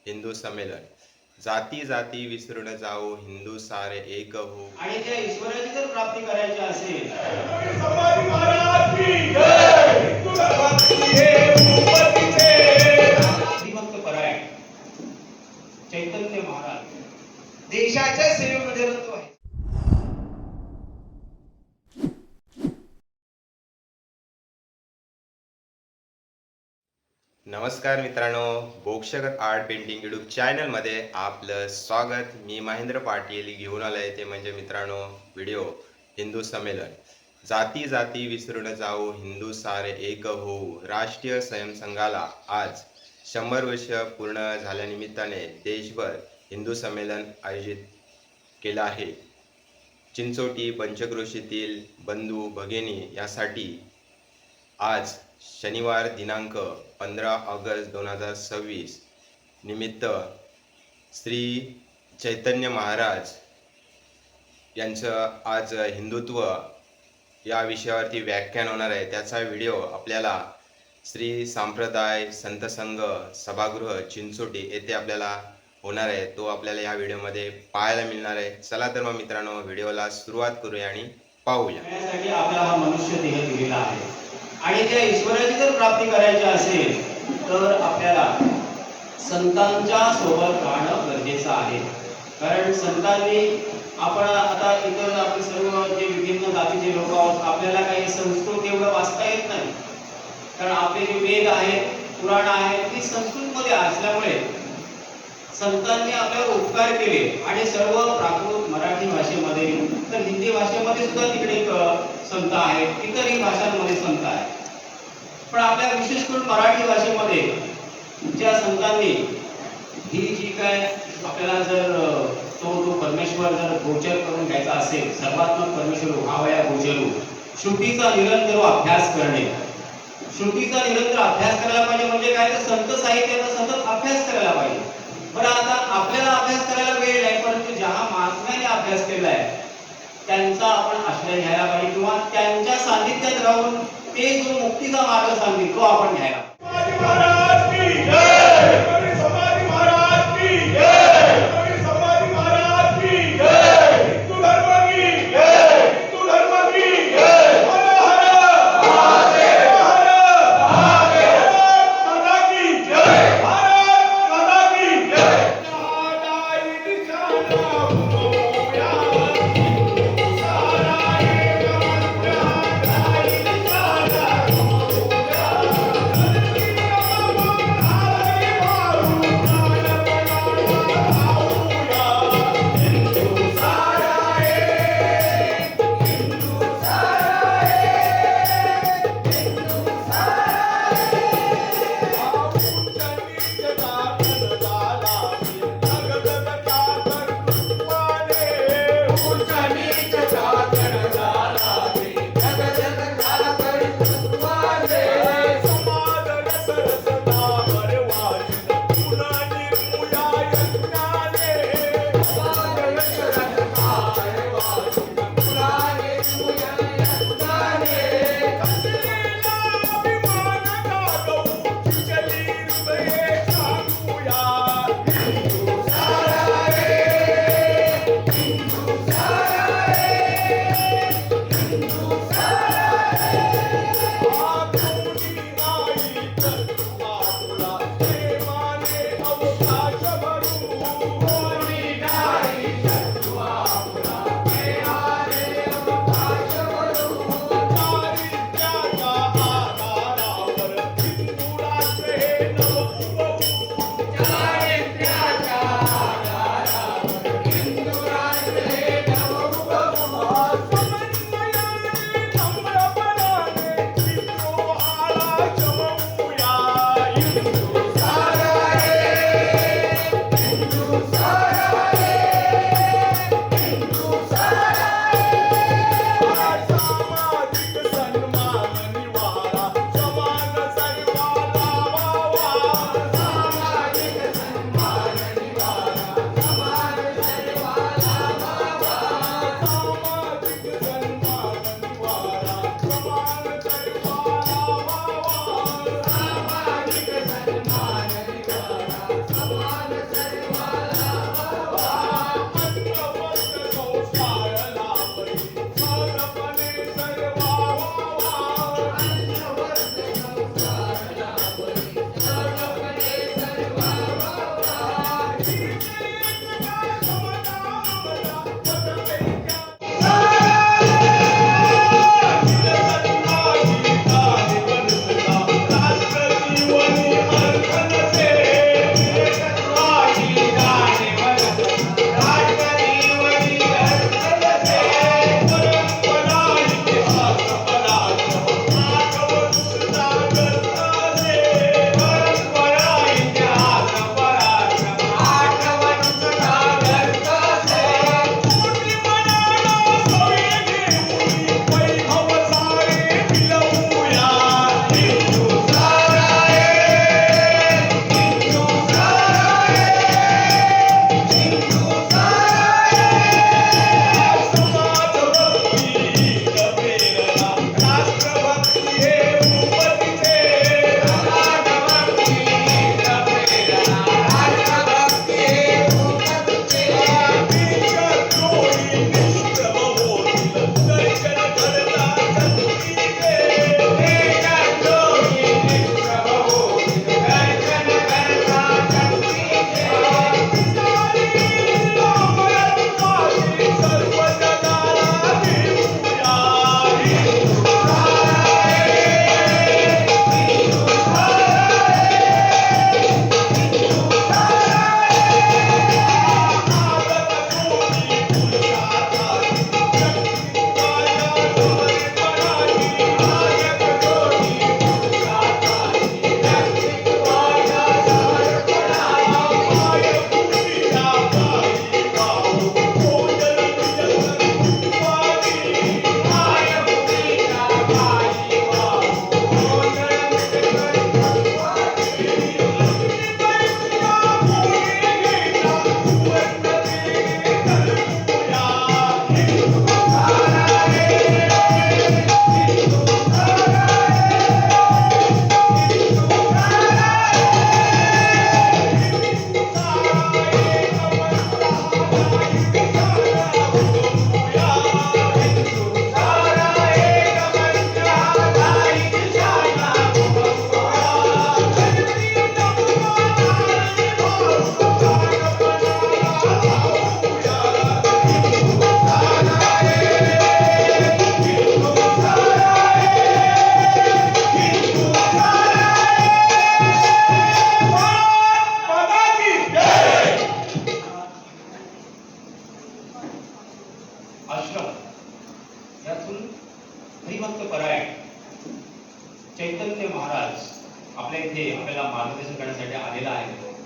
हिंदू संमेलन. जाती जाती विसरून जाऊ, हिंदू सारे एक हो. आणि त्या ईश्वराची जर प्राप्ती करायची असेल संभाजी महाराज की जय. हिंदू धर्माची हे भूपतीचे भक्तिभक्त परायण चैतन्य महाराज देशाच्या सेवेमध्ये रतो आहे. नमस्कार मित्रांनो, बोक्षकर आर्ट पेंटिंग यूट्यूब चॅनलमध्ये आपलं स्वागत. मी महेंद्र पाटील घेऊन आलोय ते म्हणजे मित्रांनो व्हिडिओ हिंदू संमेलन. जाती जाती विसरून जाऊ, हिंदू सारे एक होऊ. राष्ट्रीय स्वयंसंघाला आज 100 वर्ष पूर्ण झाल्यानिमित्ताने देशभर हिंदू संमेलन आयोजित केलं आहे. चिंचोटी पंचक्रोशीतील बंधू भगिनी यासाठी आज शनिवार दिनांक 15 ऑगस्ट 2026 निमित्त श्री चैतन्य महाराज यांचं आज हिंदुत्व या विषयावरती व्याख्यान होणार आहे. त्याचा व्हिडिओ आपल्याला श्री संप्रदाय संत संघ सभागृह चिंचोटी येथे आपल्याला होणार आहे. तो आपल्याला या व्हिडिओमध्ये पाहायला मिळणार आहे. चला तर मग मित्रांनो व्हिडिओला सुरुवात करूया आणि पाहूया. त्यासाठी आपल्याला हा मनुष्य देह दिलेला आहे आणि त्या ईश्वराची जर प्राप्ती करायची असेल तर आपल्याला संतांच्या सोबत राहणं गरजेचं आहे. कारण संतांनी आपण आता इतर आपले सर्व जे विभिन्न जातीचे लोक आहोत, आपल्याला काही संस्कृत एवढं वाचता येत नाही. कारण आपले जे वेद आहेत, पुराण आहेत, ती संस्कृतमध्ये असल्यामुळे संतांनी आपल्यावर उपकार केले आणि सर्व प्राकृत मराठी भाषेमध्ये तर हिंदी भाषेमध्ये सुद्धा तिकडे संत आहेत, इतरही भाषांमध्ये संत आहेत. पण आपल्या विशेष करून मराठी भाषेमध्ये ज्या संतांनी ही जी काय आपल्याला जर तो परमेश्वर जर गोचर करून घ्यायचा असेल, सर्वात्मक परमेश्वर उभावया गोचरू, श्रुतीचा निरंतर अभ्यास करणे. श्रुतीचा निरंतर अभ्यास करायला पाहिजे म्हणजे काय, तर संत साहित्याचा सतत अभ्यास करायला पाहिजे. बरं, आता आपल्याला अभ्यास करायला वेळ नाही, परंतु ज्या महात्म्याने अभ्यास केला आहे त्यांचा आपण आश्रय घ्यायला पाहिजे किंवा त्यांच्या सानिध्यात राहून ते जो मुक्तीचा मार्ग सांगतील तो आपण घ्यायला. संभाजी महाराज की जय. संभाजी महाराज की जय. संभाजी महाराज की जय. हिंदू धर्म की जय. हिंदू धर्म की जय. हर हर महादेव. हर महादेव. माता की जय. भारत माता की जय. नारायण निशाना भूया. सारा एक मंत्र निशाना भूया.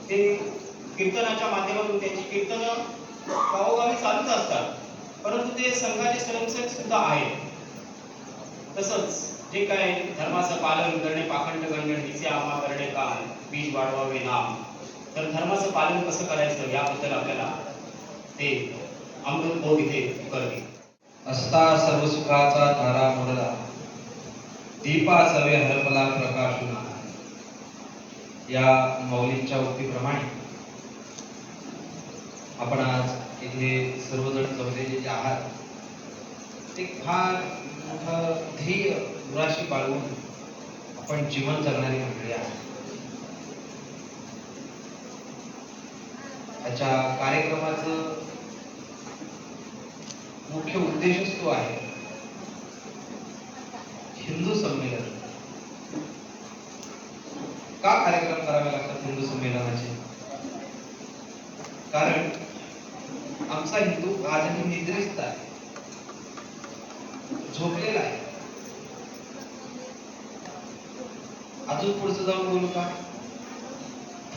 ते कीर्तनाच्या माध्यमातून त्यांची कीर्तनं गावोगावी चालूच असतात, परंतु ते संघाचे स्वयंसेवक सुद्धा आहेत. तसंच जे काय धर्माचं पालन करणे, पाखंड गंडण हिचे आम्हा करणे काल, बीज वाढवावे नाम. तर धर्माचं पालन कसं करायचं याबद्दल आपल्याला ते अमृत भाऊ इथे करतील. असता सर्व सुखाचा धारा मोडला, दीपा सवे हरपला प्रकाशुना. या मौलींच्या उक्तीप्रमाणे आपण आज इथे सर्वजण जमलेले जे आहात, एक फार मोठं ध्येय दुराशी बाळगून आपण जीवन जगणारी मंडळी आहे. त्याच्या कार्यक्रमाचं मुख्य उद्देशच तो आहे, हिंदू संमेलन. का कार्यक्रम करावे लागतात हिंदू संमेलनाचे? कारण आमचा हिंदू आजही निद्रिस्त आहे, झोपलेला आहे. अजून पुढचं जाऊन बोलू का?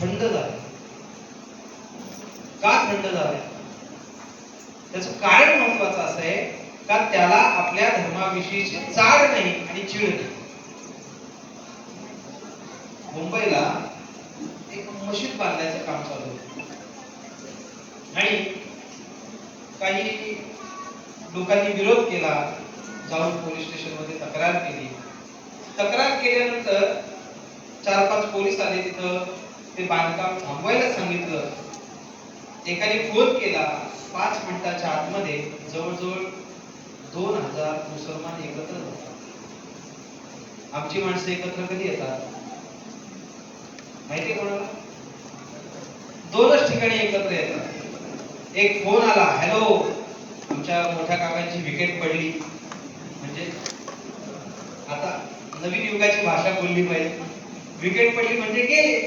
थंड झालं. का थंड झालंय? त्याचं कारण महत्वाचं असं आहे का त्याला आपल्या धर्माविषयीची चाड नाही आणि चिड नाही. मुंबईला एक मशीद बांधायचं काम चालू होतं आणि काही लोकांनी विरोध केला, जाऊन पोलीस स्टेशन मध्ये तक्रार केली. तक्रार केल्यानंतर 4-5 पोलीस आले, तिथं ते बांधकाम थांबवायला सांगितलं. एकाने फोन केला, 5 मिनिटाच्या आतमध्ये जवळजवळ 2000 मुसलमान एकत्र होतात. आमची माणसं एकत्र कधी येतात माहिती कोणाला? 2च ठिकाणी एकत्र येतात. एक फोन आला, हॅलो आमच्या मोठ्या काकांची विकेट पडली, म्हणजे आता नवीन युगाची भाषा बोलली पाहिजे. विकेट पडली म्हणजे गेले,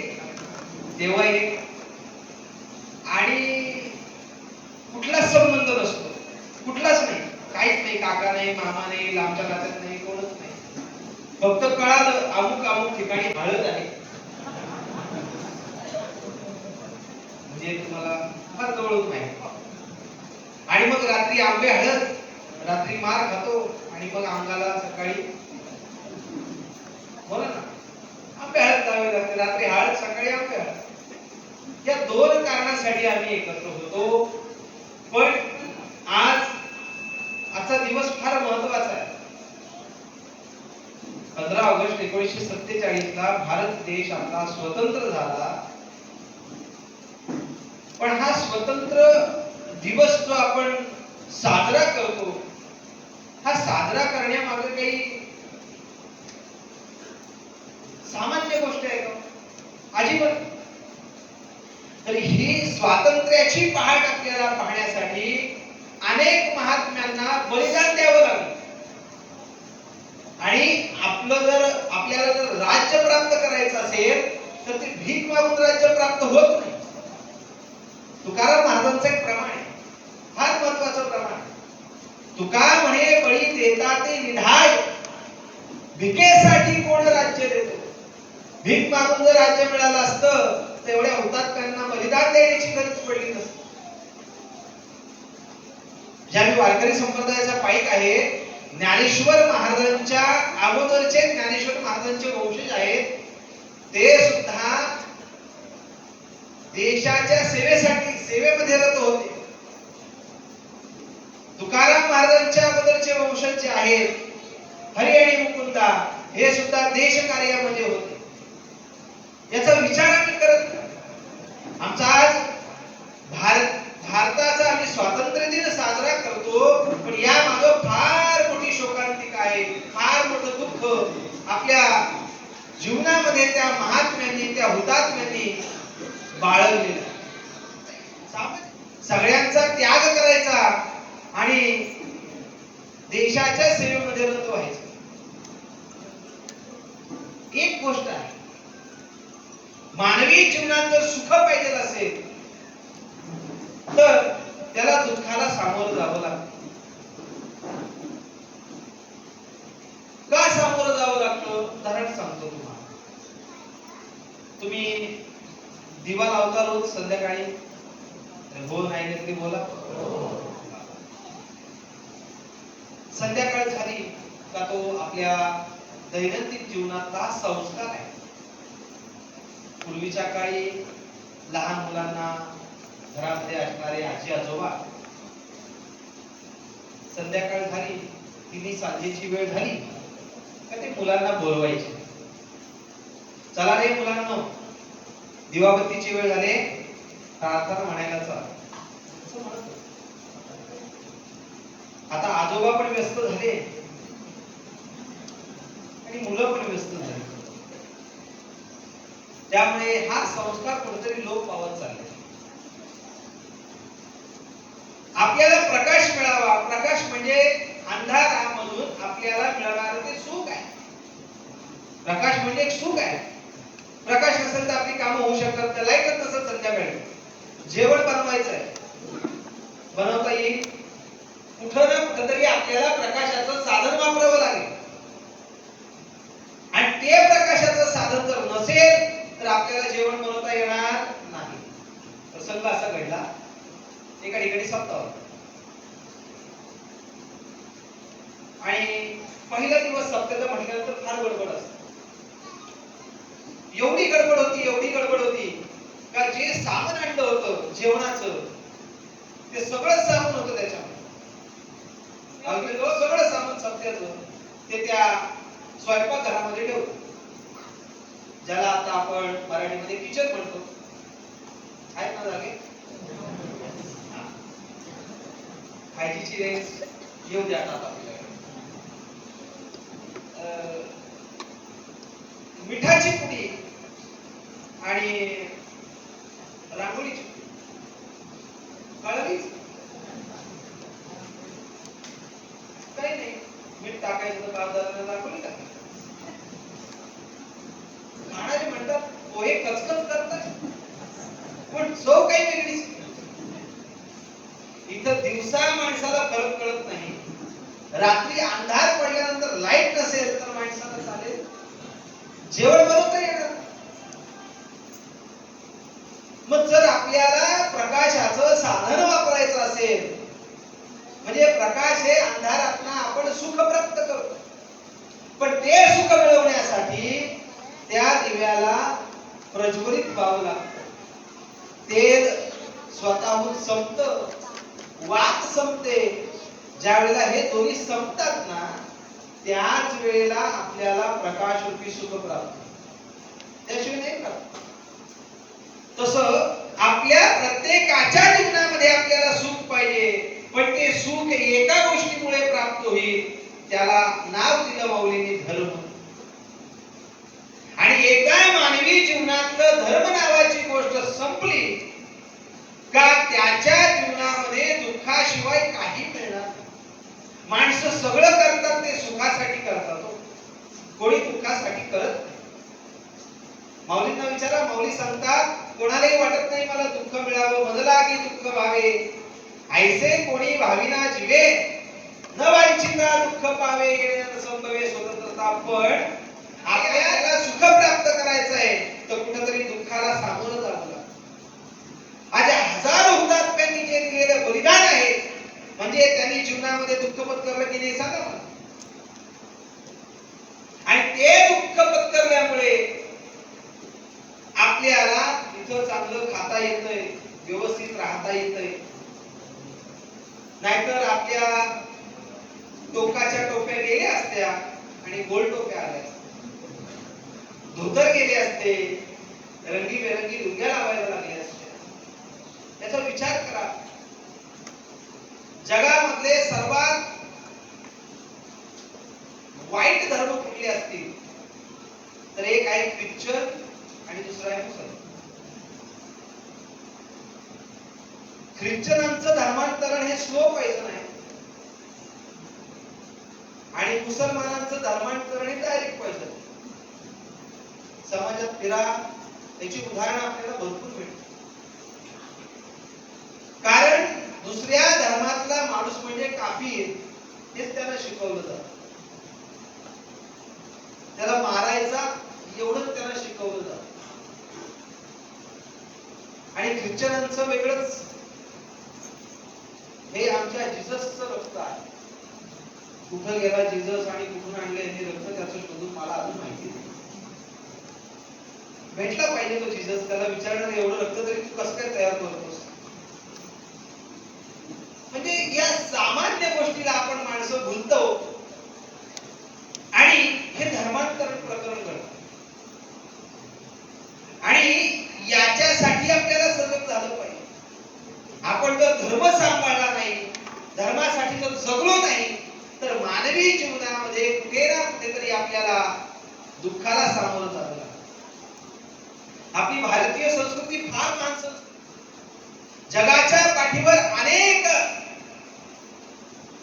तेव्हा एक. आणि कुठलाच संबंध नसतो, कुठलाच नाही, काहीच नाही, काका नाही, मामा नाही, लांबच्या नात्यात नाही, कोणच नाही. फक्त कळालं अमुक अमुक ठिकाणी हळद आहे, म्हणजे तुम्हाला फार जवळच नाही. आणि मग रात्री आंबे हळद, रात्री मार खातो आणि मग अंगाला सकाळी बोला ना आंबे हळद लावावी लागते. रात्री हळद, सकाळी आंबे हळद. या 2 कारणासाठी आम्ही एकत्र होतो. पण आजचा दिवस फार महत्वाचा आहे. 15 ऑगस्ट 1947 ला भारत देश आपला स्वतंत्र झाला. पण हा स्वतंत्र दिवस जो आपण साजरा करतो, हा साजरा करण्यामागे काही सामान्य गोष्ट आहे का? अजिबात. तर ही स्वातंत्र्याची पहाट आपल्याला पाहण्यासाठी अनेक महात्म्यांना बलिदान द्यावं लागलं. आणि आपल्याला जर राज्य प्राप्त करायचं असेल तर ते भीक मागून राज्य प्राप्त होत नाही. तुकाराम महाराजांचं एक प्रमाण आहे, फार महत्वाचं प्रमाण. तुका म्हणे बळी देता ते निढाय, भिकेसाठी कोण राज्य देतो. भीक मागून जर राज्य मिळालं असतं तर एवढ्या हुतात्म्यांना बलिदान देण्याची गरज पडली नसती. ज्यावेळी वारकरी संप्रदायाचा पाईक आहे, ज्ञानेश्वर महाराजांच्या अगोदरचे ज्ञानेश्वर महाराजांचे वंशज आहेत, ते सुद्धा देशाच्या सेवेसाठी सेवेमध्ये रत होते. तुकाराम महाराजांच्या अगोदरचे वंशज जे आहेत, हरी आणि मुकुंदा, हे सुद्धा देश कार्यामध्ये होते. याचा विचार आम्ही करत नाही. आमचा आज भारताचा आम्ही स्वातंत्र्य दिन साजरा करतो, पण या मागे फार मोठी शोकांतिका आहे, फार मोठं दुःख आपल्या जीवनामध्ये त्या महात्म्यांनी, त्या हुतात्म्यांनी बाळगलेलं. सगळ्यांचा त्याग करायचा आणि देशाच्या सेवेमध्ये रत व्हायचं. एक गोष्ट आहे, मानवी जीवनात जर सुख पाहिजे असेल तर त्याला दुःखाला सामोरं जावं लागतं. का सामोरं जावं लागतं? उदाहरण सांगतो तुम्हाला. तुम्ही दिवा लावता रोज संध्याकाळी? हो नाही तरी बोला. संध्याकाळ झाली का तो आपल्या दैनंदिन जीवनातला संस्कार आहे. पूर्वीच्या काळी लहान मुलांना घरामध्ये असणारे आजी आजोबा संध्याकाळ झाली, तिन्ही सांजेची वेळ झाली का ते मुलांना बोलवायचे. चला रे मुलांनो, दिवाबत्तीची वेळ झाली, प्रार्थना म्हणायला चला असं म्हणत होते. आता आजोबा पण व्यस्त झाले आणि मुलं पण व्यस्त झाली. त्यामुळे हा संस्कार कुठेतरी लोप पावत चालले. आपल्याला प्रकाश मिळावा, प्रकाश म्हणजे अंधारामधून आपल्याला मिळणारं ते सुख आहे. प्रकाश म्हणजे एक सुख आहे. प्रकाश असेल तर आपली कामं होऊ शकतात. त्या लाईटच नसेल संध्याकाळी जेवण बनवायचं आहे, बनवता येईल. कुठं ना कुठंतरी आपल्याला प्रकाशाचं साधन वापरावं लागेल आणि ते प्रकाशाचं साधन जर नसेल तर आपल्याला जेवण बनवता येणार नाही. प्रसंग असा घडला एका ठिकाणी सप्ताह होता आणि पहिला दिवस सप्त्याचा म्हटल्यानंतर फार गडबड असते. एवढी गडबड होती का जे सामान आणलं होतं जेवणाचं ते सगळं सामान होतं त्याच्यामध्ये. अगदी सगळं सामान सप्त्याचं ते त्या स्वयंपाक घरामध्ये ठेवलं, ज्याला आता आपण मराठीमध्ये किचन म्हणतो. आहेत ना जागे? खायची रेंज येऊ द्या आता आपल्याला. मिठाची पुडी आणि रांगोळीची कळलीच काही नाही. मीठ टाकायचं तर बाजाराला रांगोळी टाकायची. खाणारे म्हणतात पोहे कचकच करतात पण चव काही वेगळीच. इथं दिवसा माणसाला फरक कळत नाही, रात्री अंधार पडल्यानंतर लाईट नसेल तर माणसाला चालेल जेवण बनवता येणार. मग जर आपल्याला प्रकाशाचं साधन वापरायचं असेल म्हणजे प्रकाश हे अंधारातनं आपण सुख प्राप्त करतो, पण ते सुख मिळवण्यासाठी त्या दिव्याला प्रज्वलित व्हावं लागतं. तेल स्वतःहून संपतं, वात संपते. ज्या वेळेला हे दोन्ही संपतात ना त्याच वेळेला आपल्याला प्रकाश रूपी सुख प्राप्त, त्याशिवाय नाही प्राप्त. तसं आपल्या प्रत्येकाच्या जीवनामध्ये आपल्याला सुख पाहिजे, पण ते सुख एका गोष्टीमुळे प्राप्त होईल, त्याला नाव दिलं माऊलींनी धर्म. आणि एकदा मानवी जीवनातलं धर्म नावाची गोष्ट संपली का त्याच्या जीवनामध्ये दुःखाशिवाय काही मिळणार नाही. माणसं सगळं करतात ते सुखासाठी करतात, कोणी दुःखासाठी करत नाही. माऊलींना विचारा, माऊली सांगतात कोणालाही वाटत नाही मला दुःख मिळावं, मजला की दुःख व्हावे, ऐसे कोणी भाविना जीवे, न वांछिता दुःख पावे, संभवे स्वतंत्रता. पण आपल्याला सुख प्राप्त करायचं आहे तर कुठेतरी दुःखाला सामोरं जावं लागतं. आज हजारो हुतात्म्यांनी जे दिलेलं बलिदान आहे म्हणजे त्यांनी जीवनामध्ये दुःख पत्करलं की नाही सांगा मला. आणि ते दुःख पत्करल्यामुळे आपल्याला इथं चांगलं खाता येतंय, व्यवस्थित राहता येतंय. नाहीतर आपल्या टोकाच्या टोप्या गेल्या असत्या आणि गोल टोप्या आल्या असत्या, धोतर गेले असते, रंगीबेरंगी लुंग्या लावायला लागल्या असत्या. याचा विचार करा. जगामधले सर्वात वाईट धर्म कुठले असतील तर एक आहे ख्रिश्चन आणि दुसरा आहे मुसलमान. ख्रिश्चनांचं धर्मांतरण हे स्लो पॉइझन आहे आणि मुसलमानांचं धर्मांतरण हे डायरेक्ट पॉइझन. समाजात फिरा, त्याची उदाहरणं आपल्याला भरपूर मिळतात. कारण दुसऱ्या धर्मातला माणूस म्हणजे काफीर हेच त्याला शिकवलं जातं. त्याला मारायचा एवढंच त्याला शिकवलं जातं. आणि ख्रिश्चनांचं वेगळंच. हे आमच्या जिजसचं रक्त आहे. कुठं गेला जिजस आणि कुठून आणले हे रक्त त्याचं शोधून मला अजून माहिती नाही. भेटला पाहिजे तो जिजस, त्याला विचारणार एवढं रक्त तरी तू कसं काय तयार करतोस. म्हणजे या सामान्य गोष्टीला आपण माणसं भुलतो आणि हे धर्मांतरण प्रकरण घडतं. आणि याच्यासाठी आपल्याला सजग झालं पाहिजे. आपण जर धर्म सांभाळला नाही, धर्मासाठी जर जगलो नाही, तर मानवी जीवनामध्ये कुठे ना कुठेतरी आपल्याला दुःखाला सामोरं जावं लागतं. आपली भारतीय संस्कृती फार महान संस्कृती. जगाच्या पाठीवर अनेक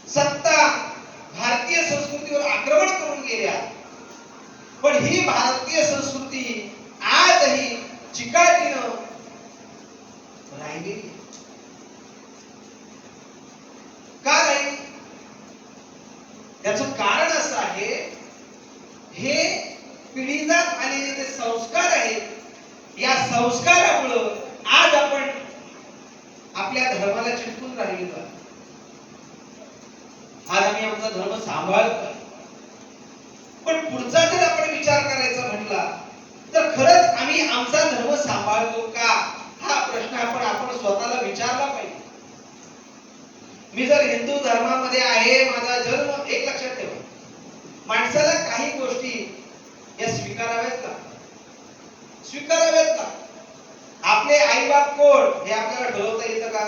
सत्ता भारतीय संस्कृतीवर आक्रमण करून गेल्या, पण ही भारतीय संस्कृती आजही चिकाटीनं राहिलेली. का नाही? त्याचं कारण असं आहे, हे पिढीजात आलेले जे संस्कार आहेत, या संस्कारामुळं आज आपण आपल्या धर्माला चिटकून राहिलेलो आहोत. आज आम्ही आमचा धर्म सांभाळतोय, पण पुढचा जर आपण विचार करायचा म्हटला तर खरंच आम्ही आमचा धर्म सांभाळतो का, हा प्रश्न आपण स्वतःला विचारला पाहिजे. मी जर हिंदू धर्मामध्ये आहे, माझा जन्म, एक लक्षात ठेवा, माणसाला काही गोष्टी या स्वीकाराव्यात का? स्वीकाराव्यात का? आपले आई बाप कोण हे आपल्याला ठरवता येतं का?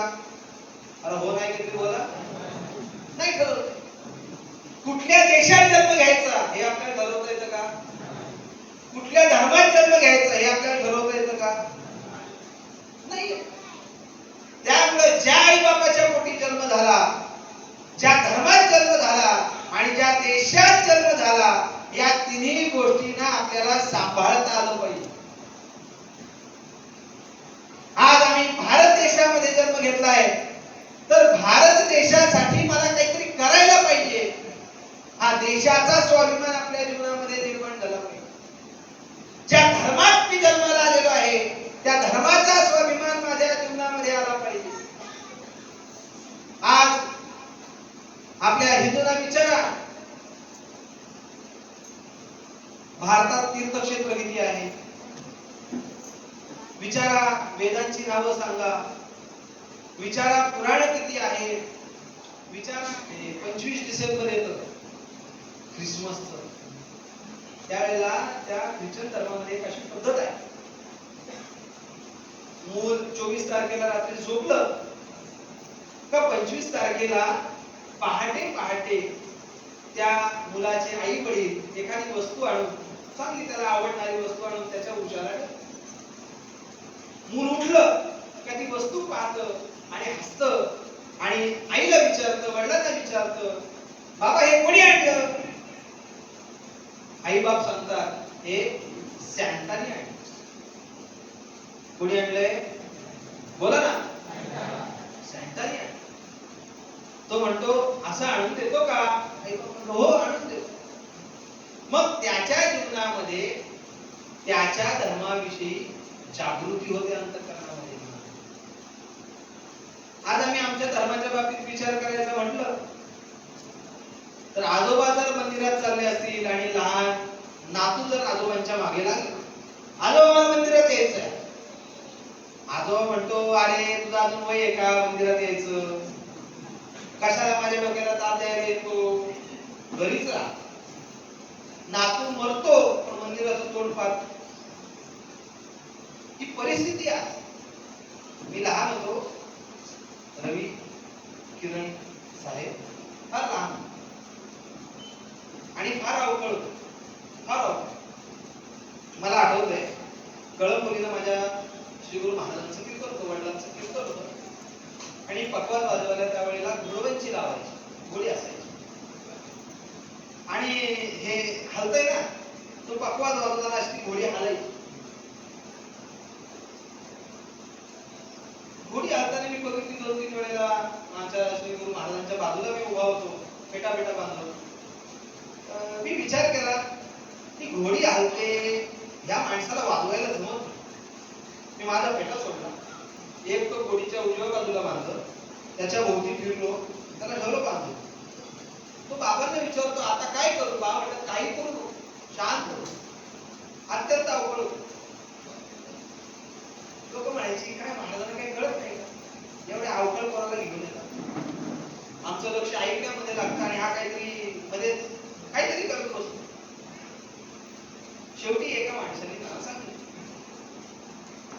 अरे हो नाही किती बोला, नाही ठरवत. कुठल्या देशात जन्म घ्यायचा हे आपल्याला ठरवता येतं का? कुठल्या धर्मात जन्म घ्यायचा हे आपल्याला ठरवता येतं का? नाही. त्यामुळे ज्या आई बापाच्या पोटी जन्म झाला, ज्या धर्मात जन्म झाला आणि ज्या देशात जन्म झाला, या तिन्ही गोष्टींना आपल्याला सांभाळता आलं पाहिजे. आज आम्ही भारत देशामध्ये जन्म घेतलाय, तर भारत देशासाठी मला काहीतरी करायला पाहिजे. हा देशाचा स्वाभिमान आपल्या जीवनामध्ये निर्माण झाला पाहिजे. ज्या धर्मात मी जन्माला आलेलो आहे, त्या धर्माचा स्वाभिमान माझ्या जीवनामध्ये आला पाहिजे. आज आपल्या हिंदूंना विचारा, भारतात तीर्थक्षेत्र किती आहे? विचारा वेदांची नावं सांगा, विचारा पुराण किती आहे, विचारा 25 डिसेंबर येतं ख्रिसमसचं, त्यावेळेला त्या ख्रिश्चन धर्मामध्ये एक अशी पद्धत आहे, मूल 24 तारखेला रात्री झोपलं का 25 तारखेला पहाटे पहाटे त्या मुलाचे आई वडील एखादी वस्तू आणून, चांगली त्याला आवडणारी वस्तू आणून त्याच्या उशाला ठेवतात. मूल उठलं का ती वस्तू पाहतं आणि हसतं आणि आईला विचारतं, वडिलांना विचारतं, बाबा हे कोणी आणलं? आई बाप सांगतात, हे सॅन्टाने आणलं. कोणी आणलंय? बोला ना. सॅन्टाने आणलं. तो म्हणतो असं आणून देतो का? आई बाप म्हणतो हो आणून देतो. मग त्याच्या जीवनामध्ये त्याच्या धर्माविषयी जागृती होते अंतःकरणामध्ये. आज आम्ही आमच्या धर्माच्या बाबतीत विचार करायचा म्हटलं तर आजोबा जर मंदिरात चालले असतील आणि लहान नातू जर आजोबांच्या मागे लागले, आजोबा मंदिरात यायचंय, आजोबा म्हणतो अरे तुझं अजून वय आहे का मंदिरात यायचं? कशाला माझ्या डोक्याला ताप द्यायला येतो? घरीच राहा. नातू मरतो पण मंदिराचं तोंड पाहत. ही परिस्थिती आहे. मी लहान होतो, रवी किरण साहेब फार लहान आणि फार अवघड होतो, फार अवघड. मला आठवतंय कळंबोलीला माझ्या श्री गुरु महाराजांचं कीर्तन होतं, वडिलांचं कीर्तन होतं आणि पकवाज वाजवायला त्यावेळेला घोडवंची लावायची, घोडी असायची आणि हे हलतंय ना, तो पकवाज वाजवताना अशी घोडी हलायची. घोडी हलताना मी बघितली 2-3 वेळेला. माझ्या श्री गुरु महाराजांच्या बाजूला मी उभा होतो, पेटा बांधलो. मी विचार केला ती घोडी हलते, या माणसाला वाजवायला जमत. मी माझा पेटा सोडला त्याच्या उजव्या बाजूला बांधलं, त्याच्या भोवती फिरलो, त्याला ठेवलं बांधलं. तो बाबांना विचारतो आता काय करू? बाबा म्हणतात काही करू नको, शांत हो. अत्यंत अवघड होतं. लोक म्हणायची काय महाराजांना काही कळत नाही का? एवढे अवघड कोणाला घेऊन येतात. आमचं लक्ष ऐकण्यामध्ये लागतं आणि हा काहीतरी मध्ये काहीतरी करत बसतो. शेवटी एका माणसाने त्याला सांगितलं,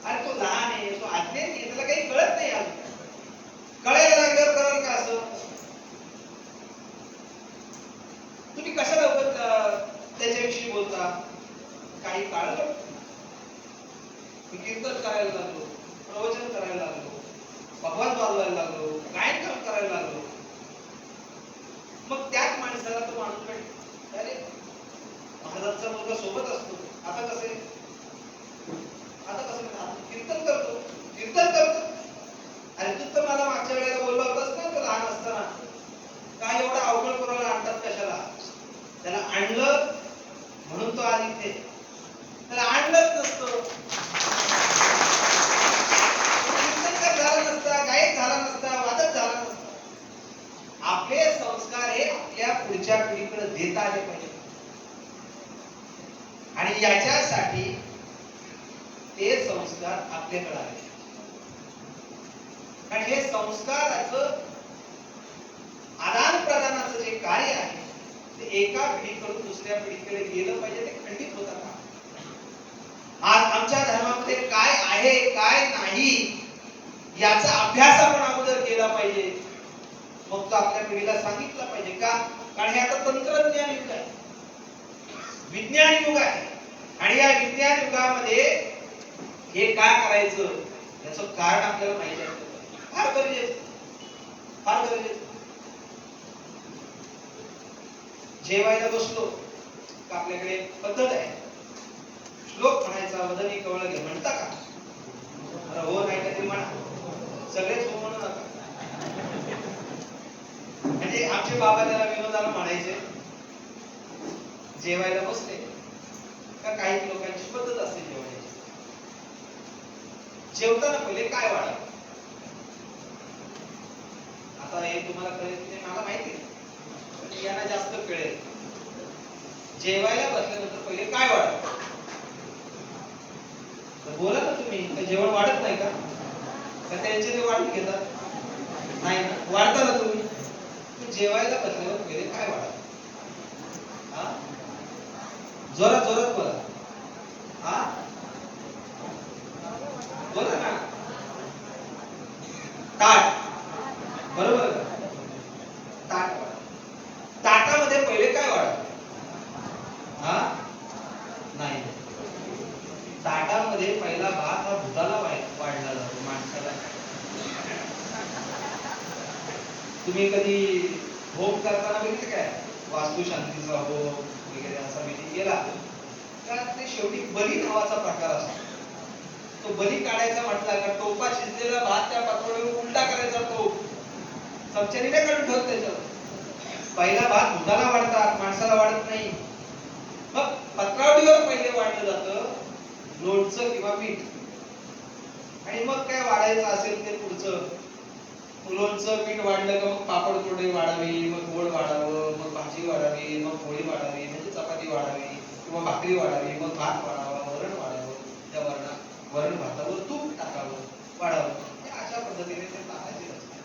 अरे तो लहान आहे, तो अज्ञानी आहे, त्याला काही कळत नाही अजून. कळायला लागल्यावर कळलं का असं? तुम्ही कशाला त्याच्याविषयी बोलता? काही काळ मी कीर्तन करायला लागलो, प्रवचन करायला लागलो, भगवान वाजवायला लागलो, गायन करायला लागलो. मग त्याच माणसाला तो माणूस भेटतो, अरे महाराजांचा मुलगा सोबत असतो, आता कसं कीर्तन करतो. अरे तू तर मला मागच्या वेळेला बोलला होतास ना, तो लहान असताना काय एवढा अवघड कोणाला आणतात कशाला? त्याला आणलं म्हणून तो आज इथे. त्याला आणलंच नसतं, कीर्तनकार झाला नसता, गायक झाला नसता, वादक झाला नसता. आपले संस्कार हे आपल्या पुढच्या पिढीकडे देता आले पाहिजे आणि याच्यासाठी ते संस्कार आपल्याकडे आले. कारण हे संस्काराचं आदान प्रदानाचं जे कार्य आहे ते एका पिढीकडून दुसऱ्या पिढीकडे गेलं पाहिजे, ते खंडित होतं का? आज आमच्या धर्मामध्ये काय आहे काय नाही याचा अभ्यास आपण अगोदर केला पाहिजे, मग तो आपल्या पिढीला सांगितलं पाहिजे का? कारण हे आता तंत्रज्ञान युग आहे, विज्ञान युग आहे आणि या विज्ञान युगामध्ये हे काय करायचं याचं कारण आपल्याला माहिती असतं. फार गरजेचं. जेवायला बसलो का आपल्याकडे पद्धत आहे, श्लोक म्हणायचा, वदनी कवळ घे म्हणता का? अरे हो नाही का ते म्हणा, सगळेच हो म्हणू नका. म्हणजे आमचे बाबा त्याला विनोदाला म्हणायचे, जेवायला बसले का काही लोकांची पद्धत असते जेवणाची, जेवताना पहिले काय वाढावं? आता हे तुम्हाला कळेल ते मला माहिती आहे, पण यांना जास्त कळेल. जेवायला बसल्यानंतर पहिले काय वाढावं? तर बोला ना तुम्ही, जेवण वाढत नाही का? त्यांचे ते वाढून घेतात? नाही ना, वाढता ना तुम्ही. जेवायला बसल्यावर पहिले काय वाढावं? जोरात बोला. बोला ना. ताट, बरोबर का? ताट. ताटामध्ये पहिले काय वाढावं? नाही, ताटामध्ये पहिला भात हा भुताला वाढला जातो, माणसाला. तुम्ही कधी होम करताना बघितलं काय? वास्तुशांतीचा होम वगैरे असा विधी केला का ते शेवटी बली नावाचा प्रकार असतो. तो बली काढायचा म्हटला का टोपा शिजलेला भात त्या पातळीवर उलटा करायचा, तो चमच्याने नाही काढून ठेवत त्याच्यावर. पहिला भात भुताला वाढतात, माणसाला वाढत नाही. मग पत्रावडीवर पहिले वाढलं जातं लोणचं किंवा मीठ, आणि मग काय वाढायचं असेल ते पुढचं. लोणचं मीठ वाढलं का मग पापड कुरडई वाढावी, मग गोड वाढावं, मग भाजी वाढावी, मग पोळी वाढावी म्हणजे चपाती वाढावी किंवा भाकरी वाढावी, मग भात वाढावा, वरण वाढावं, त्या वरण भातावर तूप टाकावं, वाढावं. अशा पद्धतीने ते ताटाची रचना.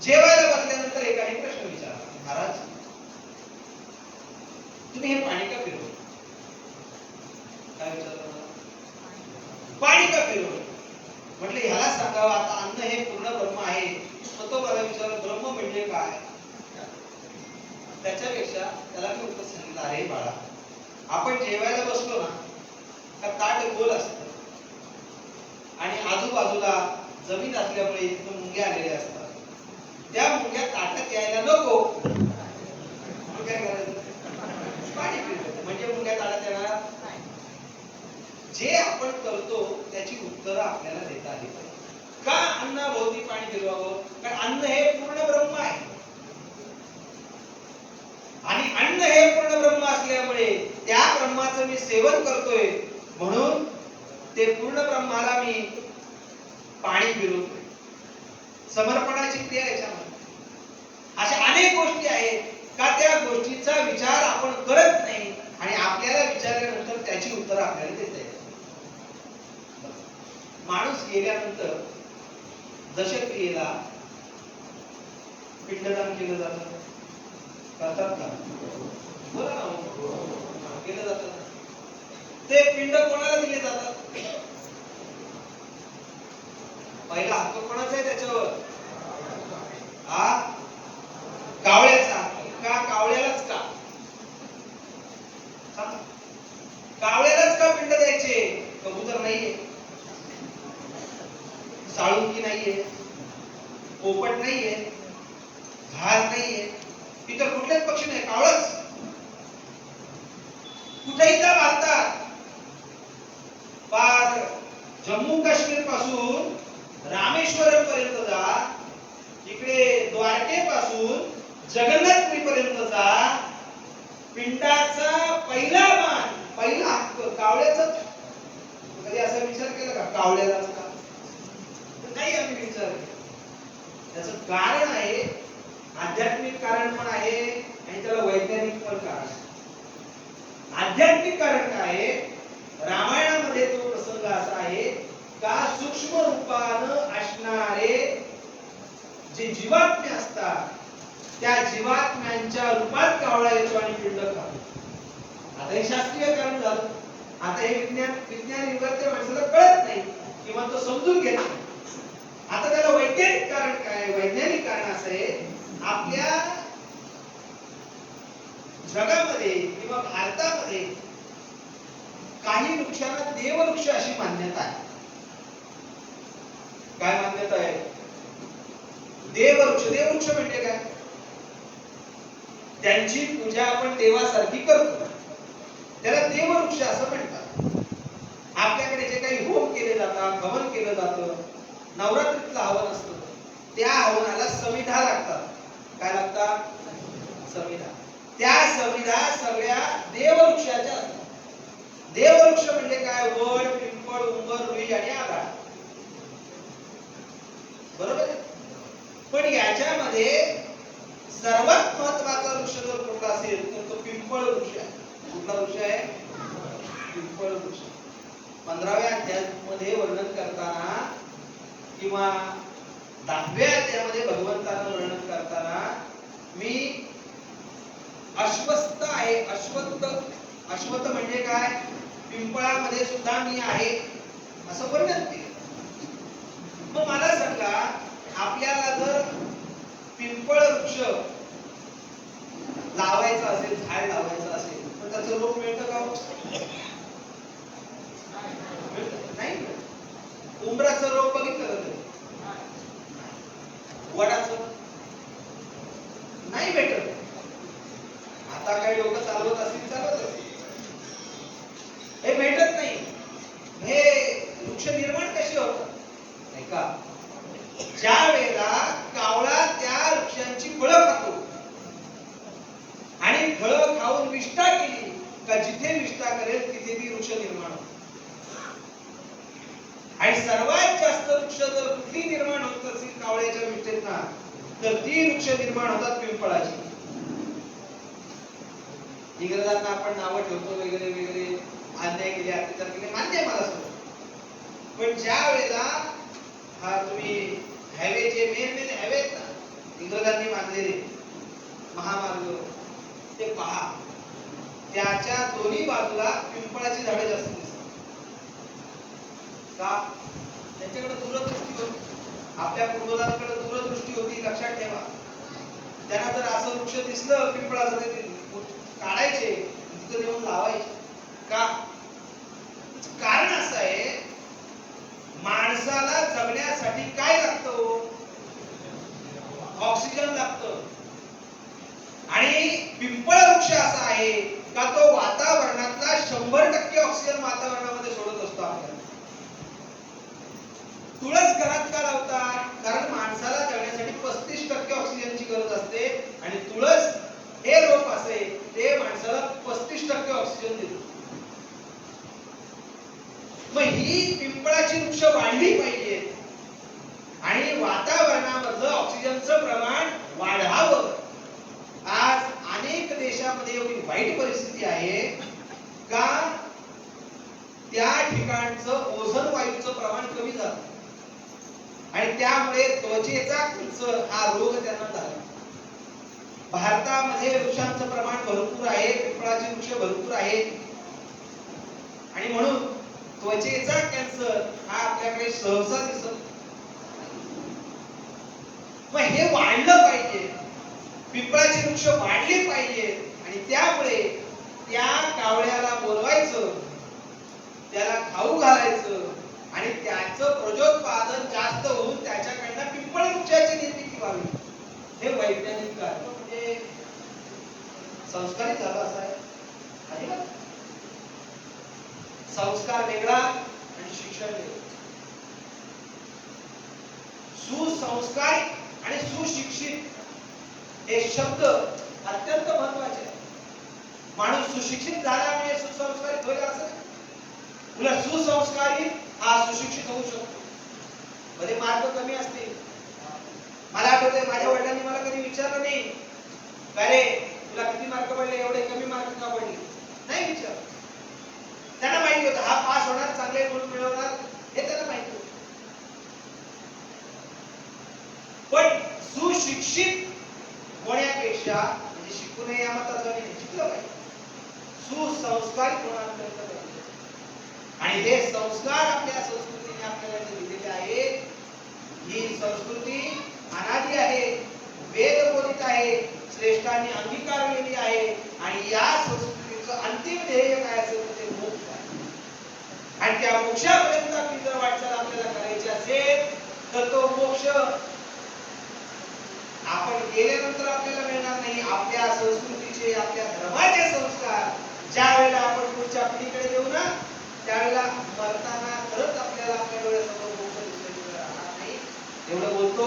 जेवायला बसल्यानंतर एकाने प्रश्न विचारला, महाराज तुम्ही हे पाणी का फिरवलं? काय विचारलं? पाणी का फिरवलं? म्हटलं ह्याला सांगावं, आता अन्न हे पूर्ण ब्रह्म आहे. तो मला विचारलं ब्रह्म म्हणजे काय? त्याच्यापेक्षा त्याला मी उत्तर सांगितलं, अरे बाळा, आपण जेवायला बसलो ना का ताट गोल असतं आणि आजूबाजूला जमीन असल्यामुळे तिथं मुंग्या आलेल्या असतात. त्या मुंग्या ताटात यायला नको, काय करायचं? पाणी फिरवायचं, म्हणजे मुंग्या ताटात येणार. जे आपण करतो त्याची उत्तरं आपल्याला देता आली पाहिजे. का अन्नाभोवती पाणी फिरवावं? कारण अन्न हे पूर्ण ब्रह्म आहे आणि अन्न हे पूर्ण ब्रह्म असल्यामुळे त्या ब्रह्माचं मी सेवन करतोय, म्हणून ते पूर्ण ब्रह्माला मी पाणी फिरवतोय, समर्पणाची क्रिया याच्यामध्ये. अशा अनेक गोष्टी आहेत का त्या गोष्टीचा विचार आपण करत नाही आणि आपल्याला विचारल्यानंतर त्याची उत्तरं आपल्याला देता येतात. माणूस गेल्यानंतर दशक्रियेला पिंडदान केलं जातं, करतात का? बोला ना हो. केलं जातं. ते पिंड कोणाला दिले जातात? पहिला हक्क कोणाचा आहे त्याच्यावर? कावळ्याचा का? कावळ्यालाच का? कावळ्यालाच का पिंड द्यायचे? कबूतर नाहीये, साळुंकी नाहीये, पोपट नाहीये, घार नाहीये, इतर कुठल्याच पक्षी नाही, कावळच. कुठेही जा भारतात, पार जम्मू काश्मीर पासून रामेश्वरम पर्यंत जा, इकडे द्वारकेपासून जगन्नाथपुरी पर्यंत जा, पिंडाचा पहिला मान, पहिला हक्क कावळ्याचाच. कधी असा विचार केला का कावळ्यालाच का? नाही आम्ही विचार केला. त्याचं कारण आहे, आध्यात्मिक कारण पण आहे आणि त्याला वैज्ञानिक पण कारण आहे. आध्यात्मिक कारण काय आहे? रामायणामध्ये तो प्रसंग असा आहे का सूक्ष्म रूपानं असणारे जे जीवात्मे असतात त्या जीवात्म्यांच्या रूपात कावळा येतो आणि पिंड खातो. आता हे शास्त्रीय कारण झालं. आता हे विज्ञान युगात त्या माणसाला कळत नाही किंवा तो समजून घेत नाही. आता त्याला वैज्ञानिक कारण काय? वैज्ञानिक कारण असं आहे, आपल्या जगामध्ये किंवा भारतामध्ये काही वृक्षांना देववृक्ष अशी मान्यता आहे. काय मान्यता आहे? देववृक्ष. देववृक्ष म्हणजे काय? त्यांची पूजा आपण देवासारखी करतो, त्याला देववृक्ष असं म्हणतात. आपल्याकडे जे काही होम केले जातात, हवन केलं जातं, नवरात्रीतलं हवन असतं, त्या हवनाला समिधा लागतात. काय लागतात? समिधा. त्या समिधा सगळ्या देववृक्षाच्या असतात. देववृक्ष म्हणजे काय? वड, पिंपळ, उंबर, रुई आणि आगार. बरोबर आहे? पण याच्यामध्ये सर्वात महत्वाचा वृक्ष जर कुठला असेल तर तो पिंपळ वृक्ष आहे. कुठला वृक्ष आहे? पिंपळ वृक्ष. 15व्या अध्यायामध्ये वर्णन करताना किंवा 10व्या अध्यायामध्ये भगवंतानं वर्णन करताना मी अश्वत्थ आहे, अश्वत्थ म्हणजे काय? पिंपळामध्ये सुद्धा मी आहे असं वर्णन केलं. मग मला सांगा, आपल्याला जर पिंपळ वृक्ष लावायचा असेल, झाड लावायचं असेल तर त्याचं रोप मिळतं का? नाही. उंबराचं रोप बघितलं का? वडाचं नाही भेटत. आता काही लोक चालवत असतील, हे भेटत नाही. हे वृक्ष निर्माण कशी होतात नाही का? ज्या वेळेला कावळा त्या वृक्षांची फळं खातो आणि फळं खाऊन विष्ठा केली का जिथे विष्ठा करेल तिथे ती वृक्ष निर्माण होतो. आणि सर्वात जास्त वृक्ष जर कुठली निर्माण होत असेल कावळ्याच्या विष्ठेतना तर ती वृक्ष निर्माण होतात पिंपळाची. इंग्रजांना आपण नावं ठेवतो वगैरे वगैरे, अन्याय केले, अत्याचार केले, मान्य आहे मला सगळं. पण ज्या वेळेला हा तुम्ही हायवे जे मेन हायवे आहेत ना इंग्रजांनी बांधलेले महामार्ग ते पहा, त्याच्या दोन्ही बाजूला पिंपळाची झाडे जास्त दिसतात. का? त्यांच्याकडे दूरदृष्टी होती. आपल्या पूर्वजांकडे दूरदृष्टी होती, लक्षात ठेवा. त्यांना जर असं वृक्ष दिसलं पिंपळाचं ते काढायचे, तिथं नेऊन लावायचे. का? कारण असं आहे, माणसाला जगण्यासाठी काय लागतं? ऑक्सिजन लागतं. आणि पिंपळ वृक्ष असा आहे का तो वातावरणातला 100% ऑक्सिजन वातावरणामध्ये सोडत असतो आपल्याला. तुळस घरात का लावतात? कारण माणसाला जगण्यासाठी 35% ऑक्सिजनची गरज असते आणि तुळस हे रोप असे ते माणसाला 35% ऑक्सिजन देते. मग ही पिंपळाची वृक्ष वाढली पाहिजे ऑक्सिजनचं प्रमाण वाढावं. आज अनेक देशामध्ये एवढी वाईट परिस्थिती आहे का त्या ठिकाणचं ओझोन वायूचं प्रमाण कमी झालं आणि त्यामुळे त्वचेचा कॅन्सर हा रोग त्यांना झाला. भारतामध्ये वृक्षांचं प्रमाण भरपूर आहे, पिंपळाचे वृक्ष भरपूर आहेत आणि म्हणून त्वचेचा कॅन्सर हा आपल्याकडे सहसा दिसत नाही. मग हे वाढलं पाहिजे, पिंपळाचे वृक्ष वाढले पाहिजे आणि त्यामुळे त्या कावळ्याला बोलवायचं, त्याला खाऊ घालायचं आणि त्याचं प्रजोत्पादन जास्त होऊन त्याच्याकडनं पिंपळ वृक्षाची निर्मिती व्हावी. हे वैज्ञानिक कारण म्हणजे संस्कारित झालं असं आहे. अजिबात. संस्कार वेगळा आणि शिक्षण वेगळं. सुसंस्कारित आणि सुशिक्षित हे शब्द अत्यंत महत्वाचे आहेत. माणूस सुशिक्षित झाल्यामुळे सुसंस्कारित होईल असं नाही. उलट सुसंस्कारित हा सुशिक्षित होऊ शकतो. मध्ये मार्क कमी असतील. मला आठवतंय माझ्या वडिलांनी मला कधी विचारलं नाही, अरे तुला किती मार्क पडले, एवढे कमी मार्क का पडले, नाही विचारलं. त्यांना माहिती होतं हा पास होणार, चांगले गुण मिळवणार, हे त्यांना माहिती होतं. पण सुशिक्षित होण्यापेक्षा म्हणजे शिकू नये या मताचं नाही, शिकलं पाहिजे. सुसंस्कारित होणं अत्यंत गरजेचं आहे. आणि हे संस्कार आपल्या संस्कृतीने आपल्याला दिलेले आहेत. ही संस्कृती अनादी आहे, वेदबोधित आहे, श्रेष्ठांनी अंगीकारलेली आहे आणि या संस्कृतीचं अंतिम ध्येय काय असेल तर ते मोक्ष आहे. आणि त्या मोक्षापर्यंत आपली जर वाटचाल आपल्याला करायची असेल तर तो मोक्ष आपण गेल्यानंतर आपल्याला मिळणार नाही. आपल्या संस्कृतीचे, आपल्या धर्माचे संस्कार ज्या वेळेला आपण पुढच्या पिढीकडे देऊ ना, त्यावेळेला मरताना खरंच आपल्याला आपल्या डोळ्यासमोर मोक्ष दिसल्याशिवाय राहणार नाही. एवढं बोलतो.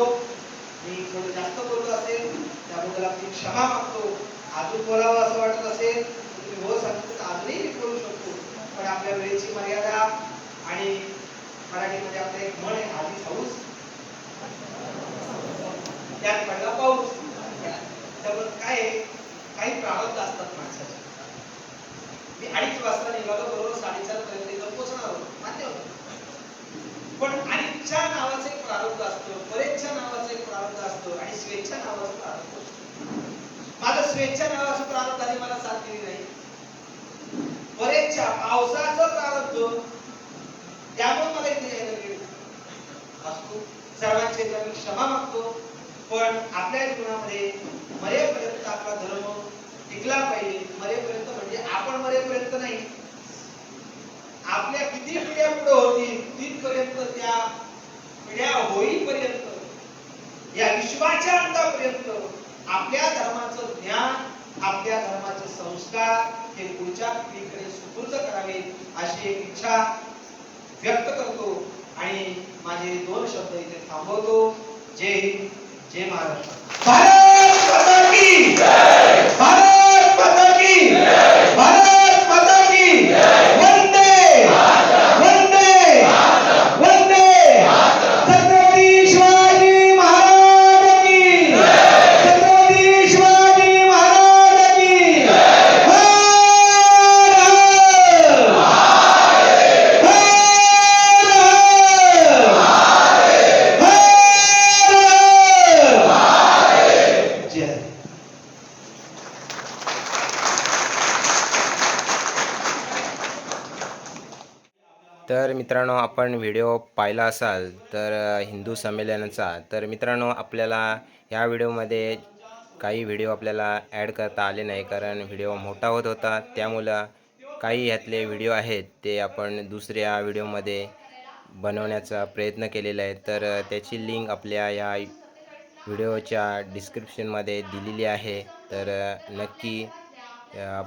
मी थोडं जास्त बोललो असेल त्याबद्दल आपली क्षमा मागतो. अजून बोलावं असं वाटत असेल तुम्ही हो सांगतो तर अजूनही मी बोलू शकतो. पण आपल्या वेळेची मर्यादा आणि मराठीमध्ये आपलं एक म्हण आहे, आधीच हाऊस त्यात पडला पाऊस. त्यामुळे काय काही प्रारब्ध असतात माणसाचे. मी 2:30 वाजता निघालो, बरोबर 4:30 पर्यंत इथं पोहोचणार होतो, मान्य होतं. पण अनिच्छा नावाचं एक प्रारब्ध असतं, परेच्छा नावाचं एक प्रारब्ध असतं आणि स्वेच्छा नावाचं प्रारब्ध असतं. माझं स्वेच्छा नावाचं प्रारब्ध आधी मला साथ दिली नाही. परेच्छा पावसाचं प्रारब्ध त्यामुळे मला इथे यायला गेलं असतो. सर्वांचे मी क्षमा मागतो. पण आपल्या जीवनामध्ये मरेपर्यंत आपला धर्म टिकला पाहिजे. मरेपर्यंत म्हणजे आपण मरेपर्यंत नाही, आपल्या किती पिढ्या पुढे होतील तिथपर्यंत, त्या पिढ्या होईपर्यंत, या विश्वाच्या अंतापर्यंत आपल्या धर्माचं ज्ञान, आपल्या धर्माचे संस्कार हे पुढच्या पिढीकडे सुपूर्द करावे अशी एक इच्छा व्यक्त करतो आणि माझे 2 शब्द इथे थांबवतो. जय हिंद, जय महाराष्ट्र. भारत माता की जय. भारत माता की जय. भारत माता की जय. वंदे वंदे वंदे. छत्रपती शिवाजी महाराज की जय. छत्रपती शिवाजी महाराज की जय. तर मित्रांनो, आपण व्हिडिओ पाहिला असाल तर हिंदू संमेलनाचा. तर मित्रांनो, आपल्याला ह्या व्हिडिओमध्ये काही व्हिडिओ आपल्याला ॲड करता आले नाही, कारण व्हिडिओ मोठा होत होता. त्यामुळं काही ह्यातले व्हिडिओ आहेत ते आपण दुसऱ्या व्हिडिओमध्ये बनवण्याचा प्रयत्न केलेला आहे. तर त्याची लिंक आपल्या या व्हिडिओच्या डिस्क्रिप्शनमध्ये दिलेली आहे. तर नक्की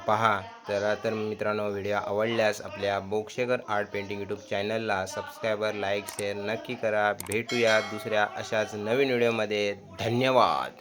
पहा. तर मित्रांनो, व्हिडिओ आवडल्यास आपल्या बोक्षेकर आर्ट पेंटिंग यूट्यूब चॅनलला सबस्क्राईबर, लाईक, शेअर नक्की करा. भेटूया दुसऱ्या अशाच नवीन व्हिडिओमध्ये. धन्यवाद.